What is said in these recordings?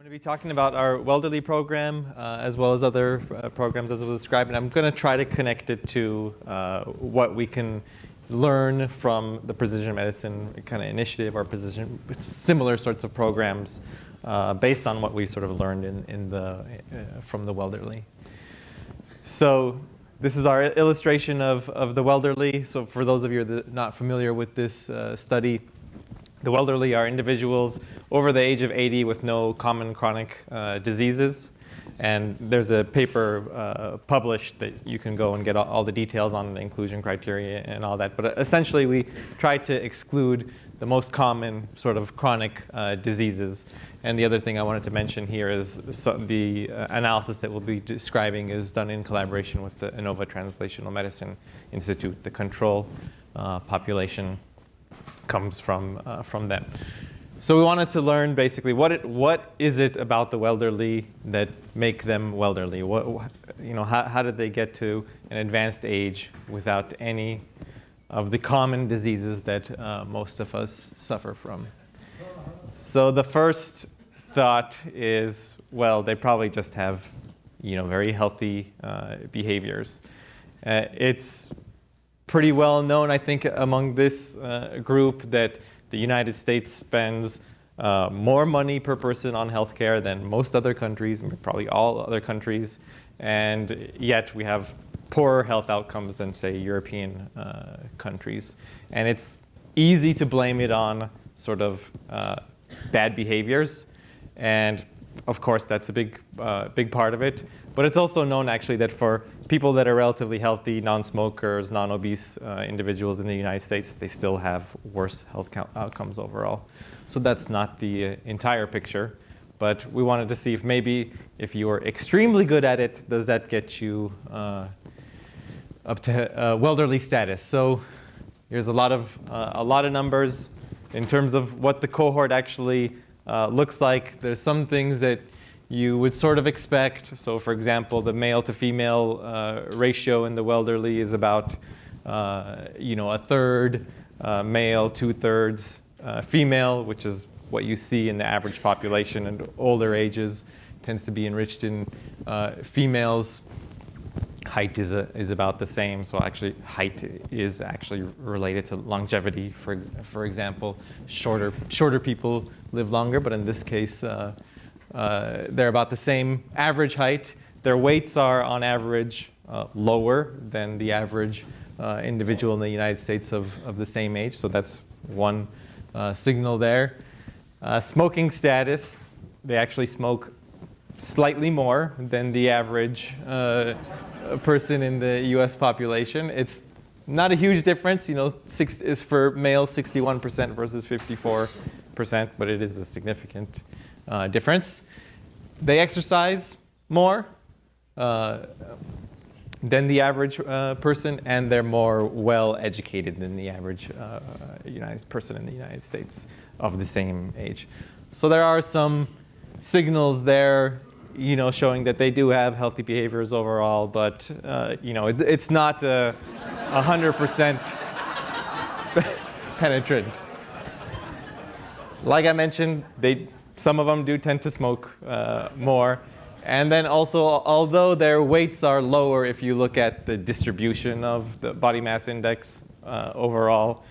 I'm going to be talking about our Welderly program as well as other programs as it was described, and I'm going to try to connect it to what we can learn from the precision medicine kind of initiative or similar sorts of programs based on what we sort of learned from the Welderly. So this is our illustration of the Welderly. So for those of you that are not familiar with this study, the Welderly are individuals over the age of 80 with no common chronic diseases. And there's a paper published that you can go and get all the details on the inclusion criteria and all that. But essentially, we tried to exclude the most common sort of chronic diseases. And the other thing I wanted to mention here is the analysis that we'll be describing is done in collaboration with the Innova Translational Medicine Institute. The control population comes from them. So we wanted to learn basically what is it about the Welderly that make them Welderly? How did they get to an advanced age without any of the common diseases that most of us suffer from? So the first thought is, well, they probably just have, very healthy behaviors. It's pretty well known, I think, among this group that the United States spends more money per person on healthcare than most other countries, probably all other countries, and yet we have poorer health outcomes than, say, European countries. And it's easy to blame it on sort of bad behaviors, and of course that's a big part of it. But it's also known actually that for people that are relatively healthy, non-smokers, non-obese individuals in the United States, they still have worse health outcomes overall. So that's not the entire picture. But we wanted to see if maybe if you are extremely good at it, does that get you up to Welderly status? So here's a lot of numbers in terms of what the cohort actually looks like. There's some things that you would sort of expect. So for example, the male to female ratio in the Welderly is about a third male, 2/3 female, which is what you see in the average population, and older ages tends to be enriched in females. Height is about the same. So actually height is actually related to longevity. For example, shorter people live longer, but in this case, they're about the same average height. Their weights are, on average, lower than the average individual in the United States of the same age. So that's one signal there. Smoking status, they actually smoke slightly more than the average person in the US population. It's not a huge difference. Is for males 61% versus 54%, but it is a significant difference. They exercise more than the average person, and they're more well educated than the average person in the United States of the same age. So there are some signals there, showing that they do have healthy behaviors overall, but it's not 100% penetrant. Like I mentioned, some of them do tend to smoke more. And then also, although their weights are lower if you look at the distribution of the body mass index overall,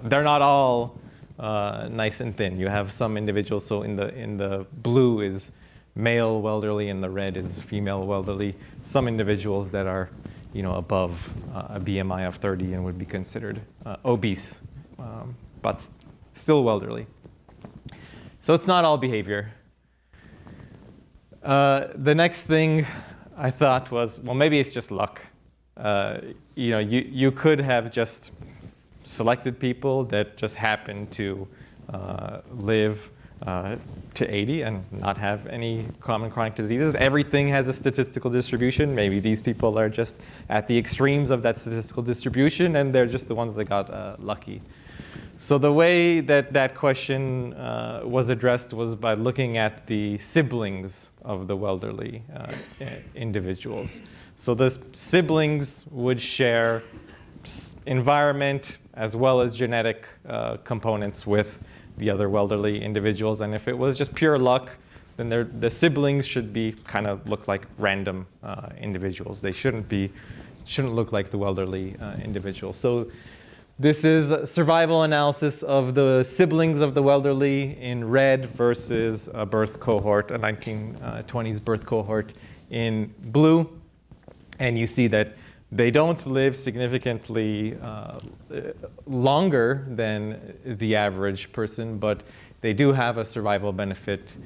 they're not all nice and thin. You have some individuals, so in the blue is male Welderly and the red is female Welderly. Some individuals that are above a BMI of 30 and would be considered obese, but still Welderly. So it's not all behavior. The next thing I thought was, well, maybe it's just luck. You could have just selected people that just happen to live to 80 and not have any common chronic diseases. Everything has a statistical distribution. Maybe these people are just at the extremes of that statistical distribution, and they're just the ones that got lucky. So the way that question was addressed was by looking at the siblings of the Welderly individuals. So the siblings would share environment as well as genetic components with the other Welderly individuals. And if it was just pure luck, then the siblings should be kind of look like random individuals. They shouldn't look like the elderly individuals. So this is a survival analysis of the siblings of the elderly in red versus a birth cohort, a 1920s birth cohort in blue. And you see that they don't live significantly longer than the average person, but they do have a survival benefit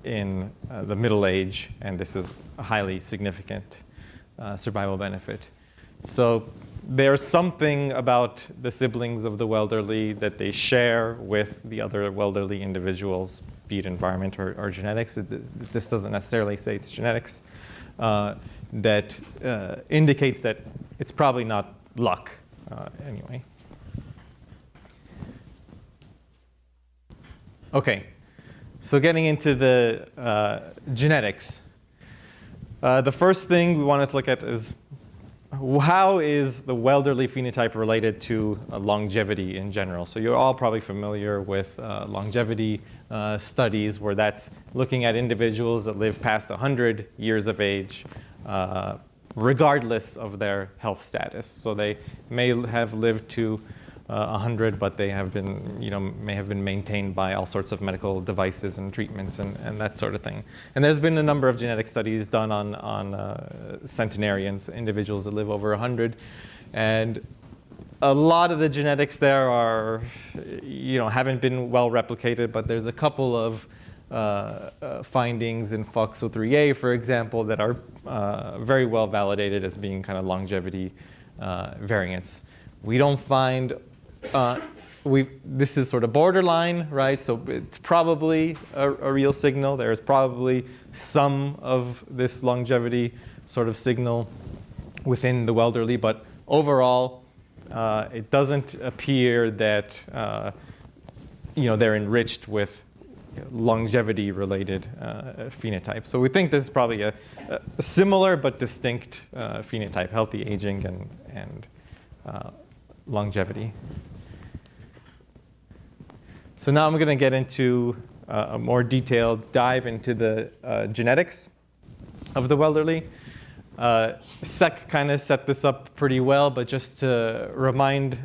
in the middle age, and this is a highly significant survival benefit. So there's something about the siblings of the elderly that they share with the other elderly individuals, be it environment or genetics. This doesn't necessarily say it's genetics. That indicates that it's probably not luck anyway. Okay, so getting into the genetics. The first thing we wanted to look at is how is the elderly phenotype related to longevity in general? So you're all probably familiar with longevity studies where that's looking at individuals that live past 100 years of age, regardless of their health status. So they may have lived to 100, but they have been, may have been maintained by all sorts of medical devices and treatments and that sort of thing. And there's been a number of genetic studies done on centenarians, individuals that live over 100. And a lot of the genetics there are, haven't been well replicated, but there's a couple of findings in FOXO3A, for example, that are very well validated as being kind of longevity variants. We don't find, this is sort of borderline, right? So it's probably a real signal. There's probably some of this longevity sort of signal within the elderly, but overall, it doesn't appear that they're enriched with longevity-related phenotype. So we think this is probably a similar but distinct phenotype, healthy aging and longevity. So now I'm going to get into a more detailed dive into the genetics of the elderly. Sek kind of set this up pretty well, but just to remind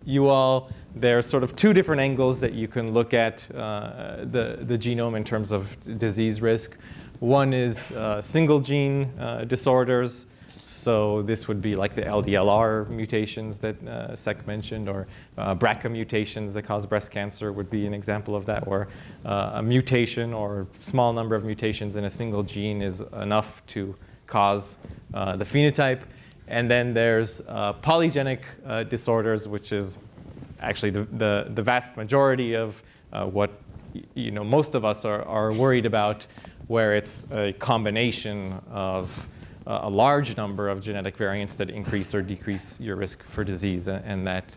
you all, there are sort of two different angles that you can look at the genome in terms of disease risk. One is single gene disorders. So this would be like the LDLR mutations that Sek mentioned, or BRCA mutations that cause breast cancer would be an example of that, where a mutation or small number of mutations in a single gene is enough to cause the phenotype. And then there's polygenic disorders, which is actually the vast majority of what most of us are worried about, where it's a combination of a large number of genetic variants that increase or decrease your risk for disease, and that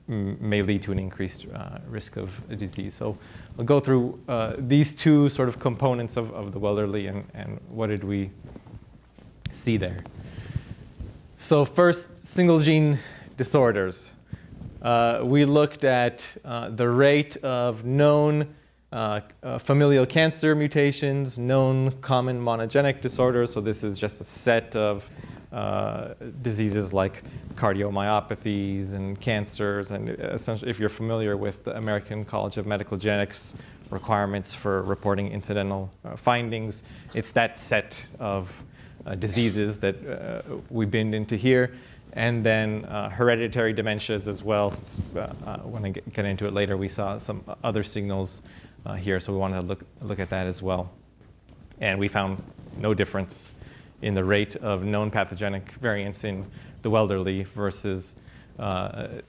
may lead to an increased risk of a disease. So I'll go through these two sort of components of the elderly and what did we see there. So first, single gene disorders. We looked at the rate of known familial cancer mutations, known common monogenic disorders. So this is just a set of diseases like cardiomyopathies and cancers. And essentially, if you're familiar with the American College of Medical Genetics requirements for reporting incidental findings, it's that set of diseases that we binned into here. And then hereditary dementias as well. Since, when I get into it later, we saw some other signals here, so we wanted to look at that as well. And we found no difference in the rate of known pathogenic variants in the elderly versus the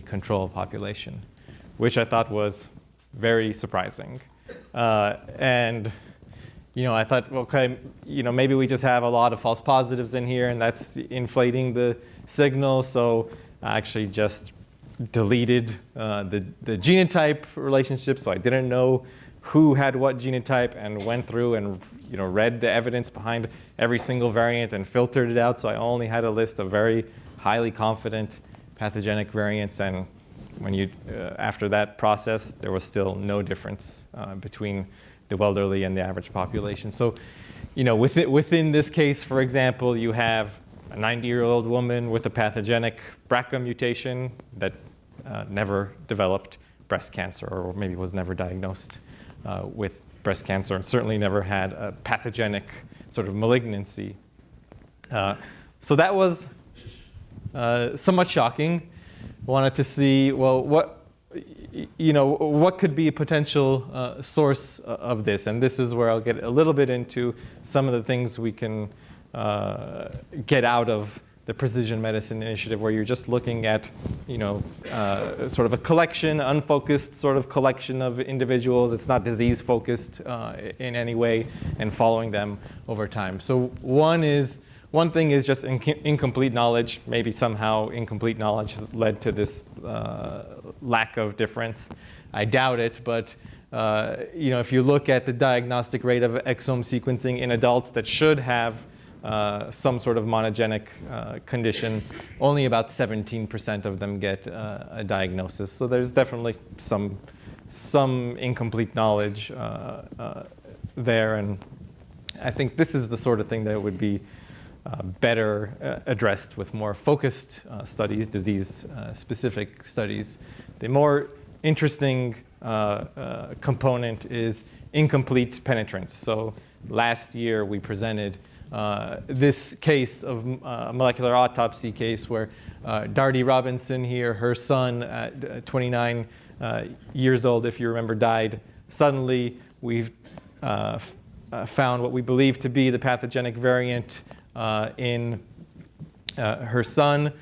control population, which I thought was very surprising. And I thought, okay, maybe we just have a lot of false positives in here, and that's inflating the signal. So I actually just deleted the genotype relationship, so I didn't know who had what genotype, and went through and read the evidence behind every single variant and filtered it out. So I only had a list of very highly confident pathogenic variants, and when you, after that process, there was still no difference between the elderly and the average population. So, within this case, for example, you have a 90-year-old woman with a pathogenic BRCA mutation that never developed breast cancer, or maybe was never diagnosed with breast cancer, and certainly never had a pathogenic sort of malignancy. So that was somewhat shocking. Wanted to see, well, what could be a potential source of this? And this is where I'll get a little bit into some of the things we can get out of the precision medicine initiative, where you're just looking at, sort of a collection, unfocused sort of collection of individuals. It's not disease focused in any way, and following them over time. So one thing is just incomplete knowledge. Maybe somehow incomplete knowledge has led to this lack of difference. I doubt it, but if you look at the diagnostic rate of exome sequencing in adults that should have some sort of monogenic condition, only about 17% of them get a diagnosis. So there's definitely some incomplete knowledge there, and I think this is the sort of thing that would be better addressed with more focused studies, disease-specific studies. The more interesting component is incomplete penetrance. So last year we presented this case of a molecular autopsy case where Darty Robinson here, her son at 29 years old, if you remember, died suddenly. We've found what we believe to be the pathogenic variant in her son,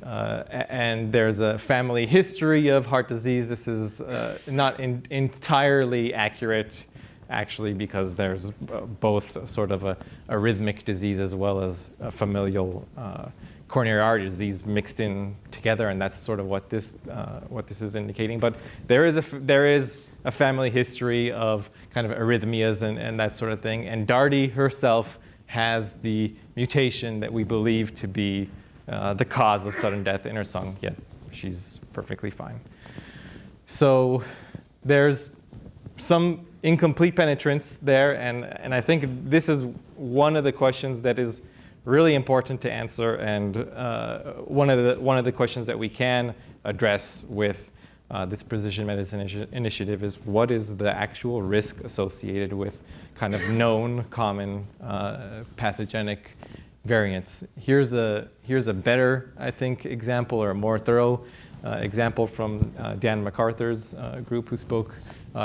and there's a family history of heart disease. This is not entirely accurate, actually, because there's both sort of a arrhythmic disease as well as a familial coronary artery disease mixed in together, and that's sort of what this is indicating. But there is a family history of kind of arrhythmias and that sort of thing, and Darty herself has the mutation that we believe to be the cause of sudden death in her son, yet she's perfectly fine. So there's some incomplete penetrance there, and I think this is one of the questions that is really important to answer, and one of the questions that we can address with this precision medicine initiative is, what is the actual risk associated with kind of known common pathogenic variants? Here's a better, I think, example, or a more thorough example from Dan MacArthur's group, who spoke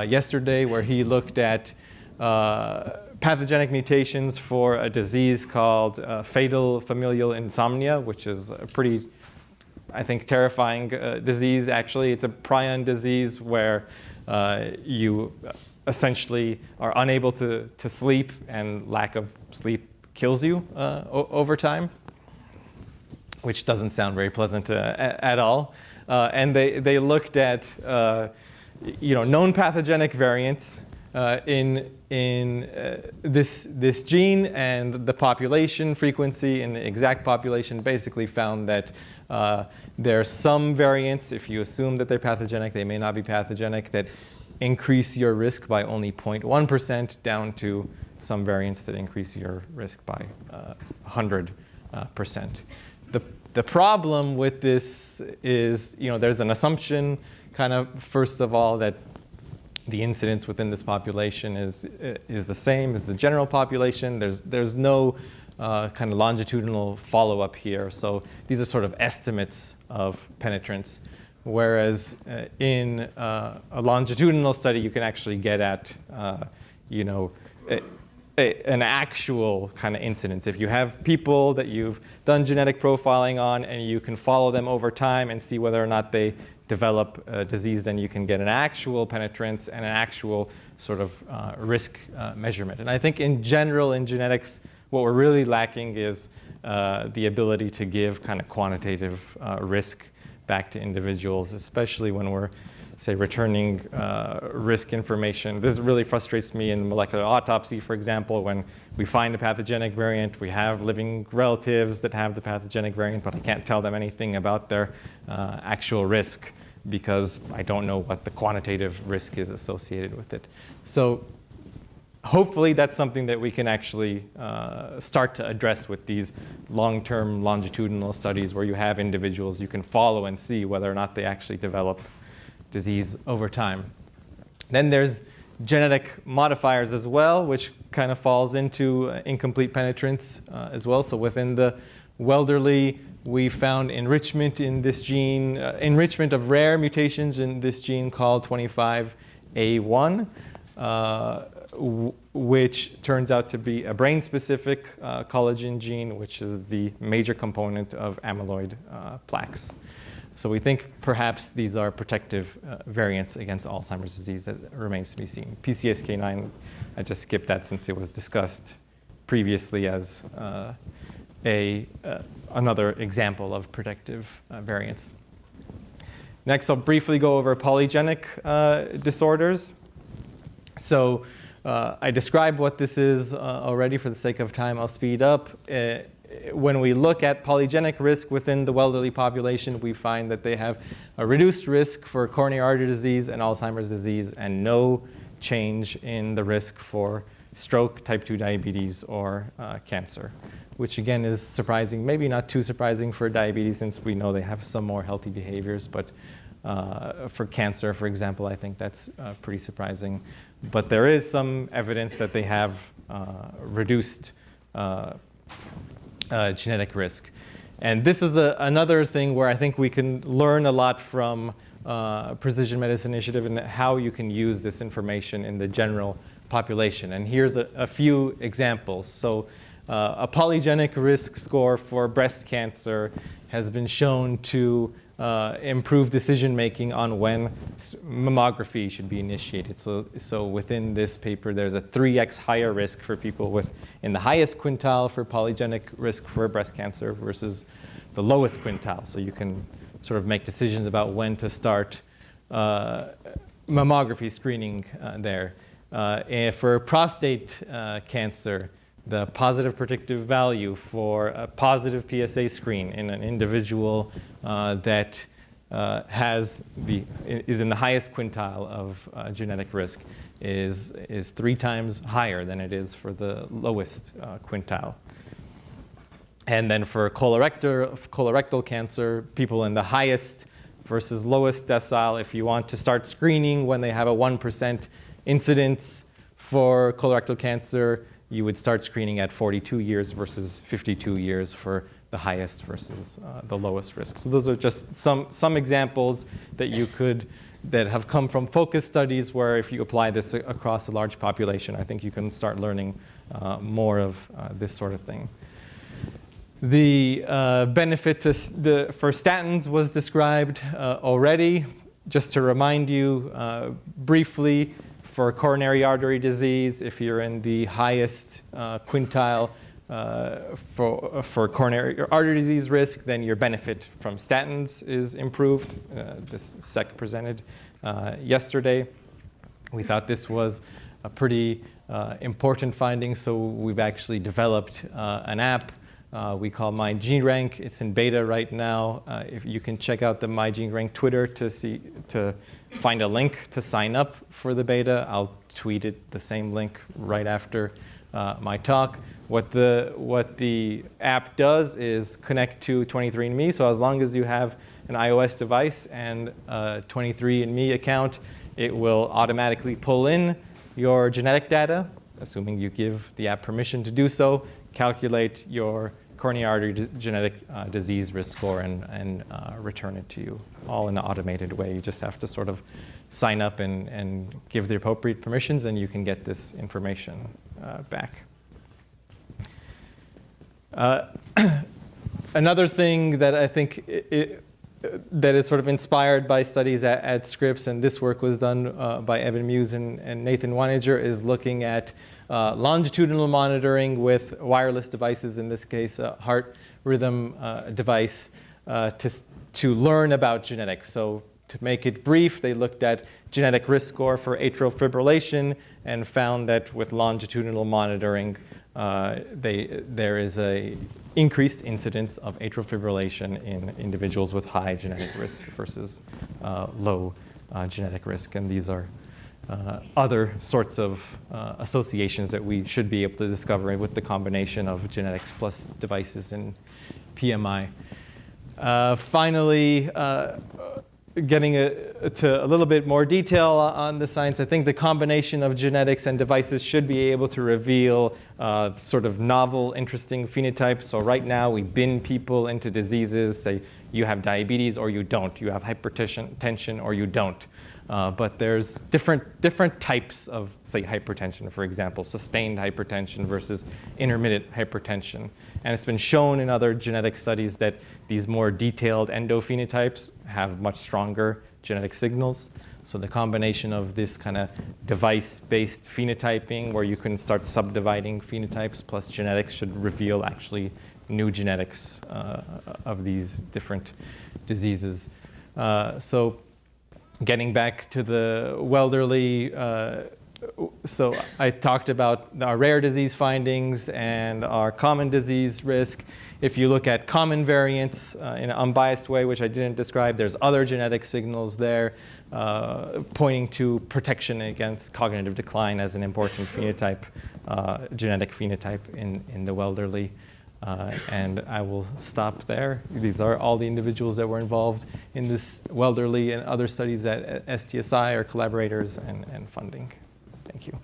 yesterday, where he looked at pathogenic mutations for a disease called fatal familial insomnia, which is a pretty, I think, terrifying disease, actually. It's a prion disease where you essentially are unable to sleep, and lack of sleep kills you over time, which doesn't sound very pleasant at all. And they looked at known pathogenic variants in this gene, and the population frequency in the exact population basically found that there are some variants, if you assume that they're pathogenic, they may not be pathogenic, that increase your risk by only 0.1%, down to some variants that increase your risk by 100%. The problem with this is, there's an assumption, kind of, first of all, that the incidence within this population is the same as the general population. There's no kind of longitudinal follow-up here. So these are sort of estimates of penetrance. Whereas in a longitudinal study, you can actually get at, an actual kind of incidence. If you have people that you've done genetic profiling on, and you can follow them over time and see whether or not they develop a disease, then you can get an actual penetrance and an actual sort of risk measurement. And I think in general, in genetics, what we're really lacking is the ability to give kind of quantitative risk back to individuals, especially when we're, say, returning risk information. This really frustrates me in molecular autopsy, for example, when we find a pathogenic variant, we have living relatives that have the pathogenic variant, but I can't tell them anything about their actual risk. because I don't know what the quantitative risk is associated with it. So hopefully that's something that we can actually start to address with these long-term longitudinal studies where you have individuals you can follow and see whether or not they actually develop disease over time. Then there's genetic modifiers as well, which kind of falls into incomplete penetrance as well. So within the elderly, we found enrichment in this gene, enrichment of rare mutations in this gene called 25A1, which turns out to be a brain-specific collagen gene, which is the major component of amyloid plaques. So we think perhaps these are protective variants against Alzheimer's disease. That remains to be seen. PCSK9, I just skipped that since it was discussed previously as another example of protective variants. Next, I'll briefly go over polygenic disorders. So I described what this is already. For the sake of time, I'll speed up. When we look at polygenic risk within the elderly population, we find that they have a reduced risk for coronary artery disease and Alzheimer's disease, and no change in the risk for stroke, type 2 diabetes, or cancer, which again is surprising. Maybe not too surprising for diabetes, since we know they have some more healthy behaviors, but for cancer, for example, I think that's pretty surprising. But there is some evidence that they have reduced genetic risk. And this is another thing where I think we can learn a lot from Precision Medicine Initiative and how you can use this information in the general population. And here's a few examples. So a polygenic risk score for breast cancer has been shown to improve decision making on when mammography should be initiated. So within this paper, there's a 3x higher risk for people in the highest quintile for polygenic risk for breast cancer versus the lowest quintile. So you can sort of make decisions about when to start mammography screening there. And for prostate cancer, the positive predictive value for a positive PSA screen in an individual that is in the highest quintile of genetic risk is 3 times higher than it is for the lowest quintile. And then for colorectal cancer, people in the highest versus lowest decile, if you want to start screening when they have a 1% incidence for colorectal cancer, you would start screening at 42 years versus 52 years for the highest versus the lowest risk. So those are just some examples that have come from focus studies where if you apply this across a large population, I think you can start learning more of this sort of thing. The benefit for statins was described already. Just to remind you briefly, for coronary artery disease, if you're in the highest quintile for coronary artery disease risk, then your benefit from statins is improved. This SEC presented yesterday. We thought this was a pretty important finding, so we've actually developed an app we call MyGeneRank. It's in beta right now. If you can check out the MyGeneRank Twitter to find a link to sign up for the beta. I'll tweet it, the same link, right after my talk. What the app does is connect to 23andMe. So as long as you have an iOS device and a 23andMe account, it will automatically pull in your genetic data, assuming you give the app permission to do so, calculate your coronary artery genetic disease risk score, and return it to you, all in an automated way. You just have to sort of sign up and give the appropriate permissions, and you can get this information back. Another thing that I think that is sort of inspired by studies at Scripps, and this work was done by Evan Muse and Nathan Weininger, is looking at longitudinal monitoring with wireless devices, in this case a heart rhythm device, to learn about genetics. So to make it brief, they looked at genetic risk score for atrial fibrillation and found that with longitudinal monitoring, there is a increased incidence of atrial fibrillation in individuals with high genetic risk versus low genetic risk. And these are other sorts of associations that we should be able to discover with the combination of genetics plus devices in PMI. Finally, getting to a little bit more detail on the science, I think the combination of genetics and devices should be able to reveal sort of novel, interesting phenotypes. So right now, we bin people into diseases, say you have diabetes or you don't, you have hypertension or you don't. But there's different types of, say, hypertension, for example, sustained hypertension versus intermittent hypertension. And it's been shown in other genetic studies that these more detailed endophenotypes have much stronger genetic signals. So the combination of this kind of device-based phenotyping, where you can start subdividing phenotypes plus genetics, should reveal actually new genetics of these different diseases. So getting back to the Welderly, so I talked about our rare disease findings and our common disease risk. If you look at common variants in an unbiased way, which I didn't describe, there's other genetic signals there pointing to protection against cognitive decline as an important phenotype, genetic phenotype in the Welderly. And I will stop there. These are all the individuals that were involved in this Welderly and other studies at STSI, our collaborators and funding. Thank you.